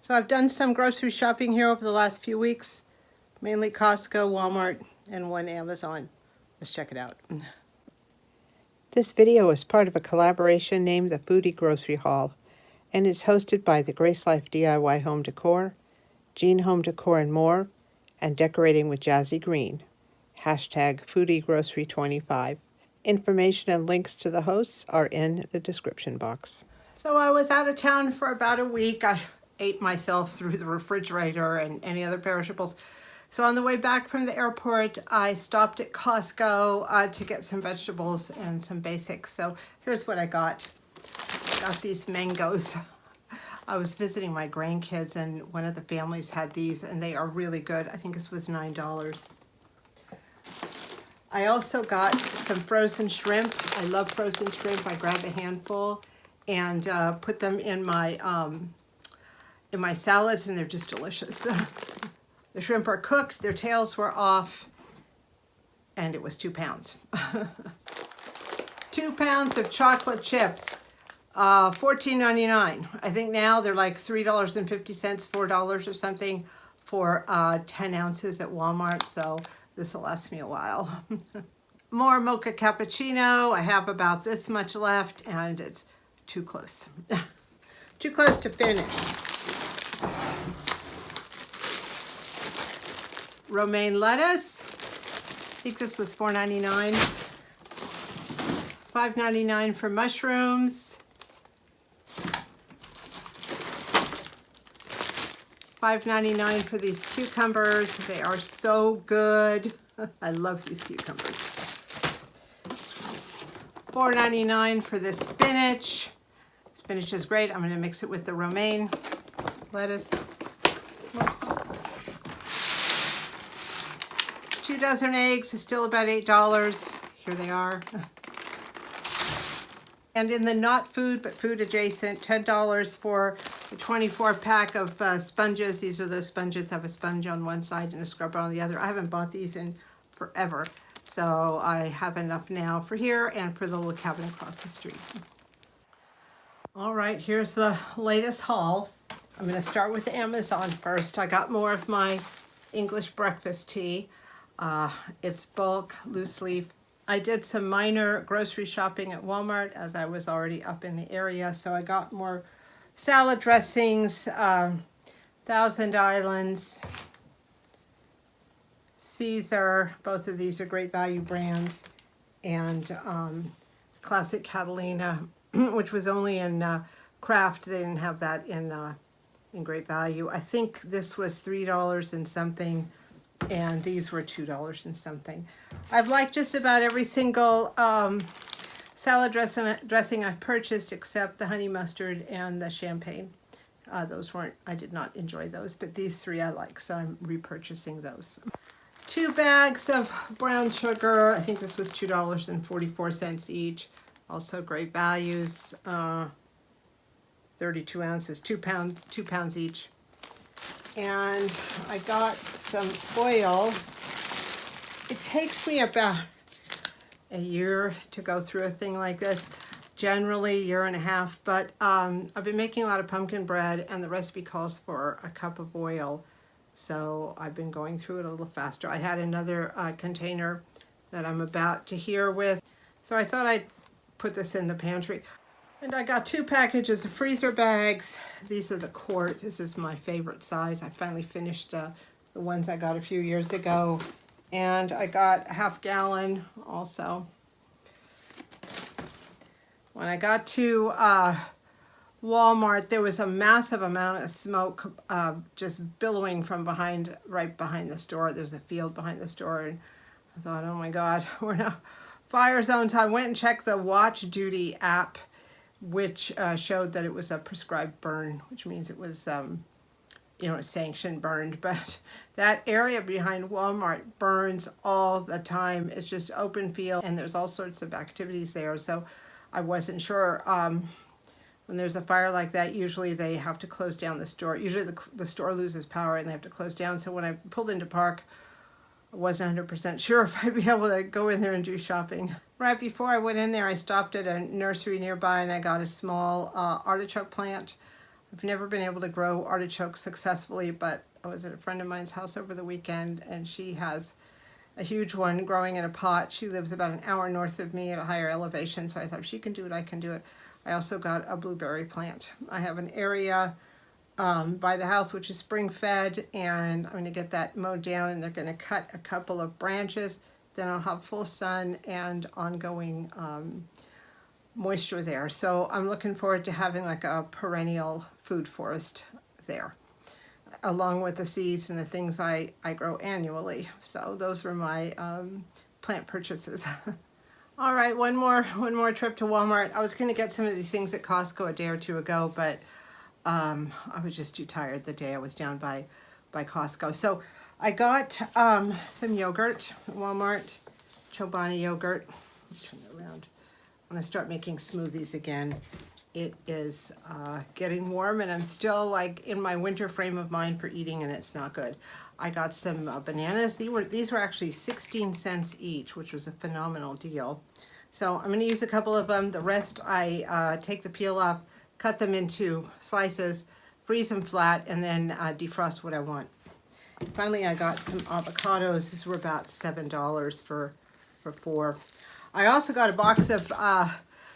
So I've done some grocery shopping here over the last few weeks, mainly Costco, Walmart, and one Amazon. Let's check it out. This video is part of a collaboration named the Foodie Grocery Haul, and it's hosted by the Grace Life DIY Home Decor, Jean Home Decor and More, and Decorating with Jazi Green. Hashtag FoodieGrocery25. Information and links to the hosts are in the description box. So I was out of town for about a week. I ate myself through the refrigerator and any other perishables. So on the way back from the airport, I stopped at Costco to get some vegetables and some basics. So here's what I got. I got these mangoes. I was visiting my grandkids and one of the families had these and they are really good. I think this was $9. I also got some frozen shrimp. I love frozen shrimp. I grabbed a handful and put them in my salads, and they're just delicious. The shrimp are cooked, their tails were off, and it was 2 pounds. 2 pounds of chocolate chips, $14.99. I think now they're like $3.50, $4 or something for 10 ounces at Walmart, so this will last me a while. More mocha cappuccino. I have about this much left, and it's too close. Too close to finish. Romaine lettuce. I think this was $4.99. $5.99 for mushrooms. $5.99 for these cucumbers. They are so good. I love these cucumbers. $4.99 for this spinach. Spinach is great. I'm going to mix it with the romaine lettuce. Whoops. 2 dozen eggs is still about $8. Here they are. And in the not food but food adjacent, $10 for the 24 pack of sponges. These are those sponges that have a sponge on one side and a scrubber on the other. I haven't bought these in forever, so I have enough now for here and for the little cabin across the street. All right, here's the latest haul. I'm going to start with Amazon first. I got more of my English breakfast tea. It's bulk, loose leaf. I did some minor grocery shopping at Walmart as I was already up in the area, so I got more salad dressings, Thousand Islands, Caesar. Both of these are great value brands, and Classic Catalina, which was only in Kraft. They didn't have that in great value. I think this was $3 and something, and these were $2 and something. I've liked just about every single salad dressing I've purchased except the honey mustard and the champagne. I did not enjoy those, but these three I like, so I'm repurchasing those. 2 bags of brown sugar. I think this was $2.44 each. Also great values. 32 ounces, 2 pounds each. And I got some oil. It takes me about a year to go through a thing like this, generally a year and a half, but I've been making a lot of pumpkin bread and the recipe calls for a cup of oil, so I've been going through it a little faster. I had another container that I'm about to hear with, so I thought I'd put this in the pantry. And I got 2 packages of freezer bags. These are the quart. This is my favorite size. I finally finished the ones I got a few years ago. And I got a ½ gallon also. When I got to Walmart, there was a massive amount of smoke just billowing from right behind the store. There's a field behind the store, and I thought, oh my God, we're in a fire zone. So I went and checked the Watch Duty app, which showed that it was a prescribed burn, which means it was, sanctioned burned. But that area behind Walmart burns all the time. It's just open field, and there's all sorts of activities there. So I wasn't sure. When there's a fire like that, usually they have to close down the store. Usually the store loses power and they have to close down. So when I pulled into park, I wasn't 100% sure if I'd be able to go in there and do shopping. Right before I went in there, I stopped at a nursery nearby and I got a small artichoke plant. I've never been able to grow artichokes successfully, but I was at a friend of mine's house over the weekend, and she has a huge one growing in a pot. She lives about an hour north of me at a higher elevation, so I thought if she can do it, I can do it. I also got a blueberry plant. I have an area by the house which is spring fed, and I'm going to get that mowed down, and they're going to cut a couple of branches. Then I'll have full sun and ongoing moisture there. So I'm looking forward to having like a perennial food forest there, along with the seeds and the things I grow annually. So those were my plant purchases. All right, one more trip to Walmart. I was going to get some of these things at Costco a day or two ago, but I was just too tired the day I was down by Costco. So I got some yogurt at Walmart, Chobani yogurt. Turn it around. I'm going to start making smoothies again. It is getting warm, and I'm still like in my winter frame of mind for eating, and it's not good. I got some bananas. These were actually 16 cents each, which was a phenomenal deal. So I'm going to use a couple of them. The rest I take the peel off, cut them into slices, freeze them flat, and then defrost what I want. Finally, I got some avocados. These were about $7 for 4. I also got a box of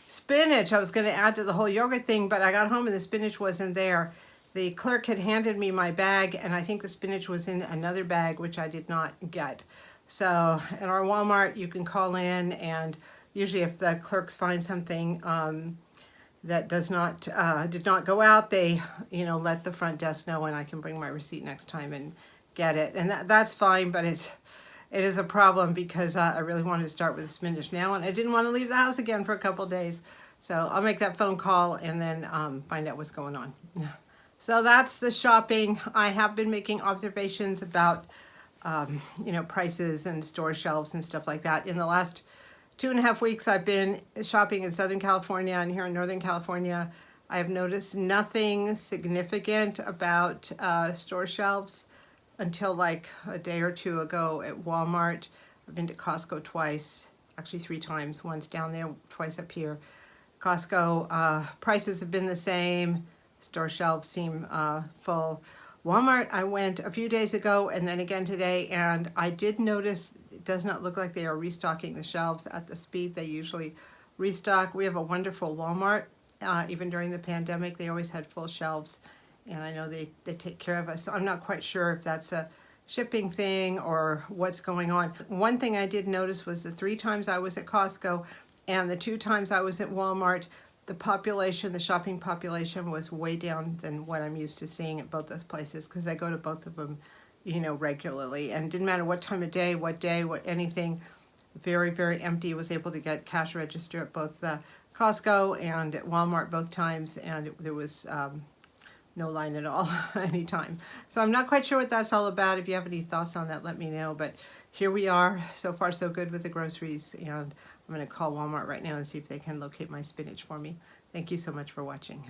spinach. I was going to add to the whole yogurt thing, but I got home and the spinach wasn't there. The clerk had handed me my bag, and I think the spinach was in another bag, which I did not get. So at our Walmart, you can call in, and usually if the clerks find something that did not go out, they let the front desk know, and I can bring my receipt next time and get it. And that's fine, but it is a problem because I really wanted to start with the spinach now, and I didn't want to leave the house again for a couple days. So I'll make that phone call and then find out what's going on. So that's the shopping. I have been making observations about prices and store shelves and stuff like that. In the last 2.5 weeks, I've been shopping in Southern California and here in Northern California. I have noticed nothing significant about store shelves until like a day or two ago at Walmart. I've been to Costco twice, actually 3 times. Once down there, twice up here. Costco prices have been the same. Store shelves seem full. Walmart, I went a few days ago and then again today, and I did notice it does not look like they are restocking the shelves at the speed they usually restock. We have a wonderful Walmart. Even during the pandemic, they always had full shelves, and I know they take care of us. So I'm not quite sure if that's a shipping thing or what's going on. One thing I did notice was the 3 times I was at Costco and the 2 times I was at Walmart, the shopping population was way down than what I'm used to seeing at both those places, because I go to both of them, regularly. And it didn't matter what time of day, what anything, very, very empty. Was able to get cash register at both Costco and at Walmart both times, and there was no line at all anytime. So I'm not quite sure what that's all about. If you have any thoughts on that, let me know. But here we are. So far, so good with the groceries. And I'm going to call Walmart right now and see if they can locate my spinach for me. Thank you so much for watching.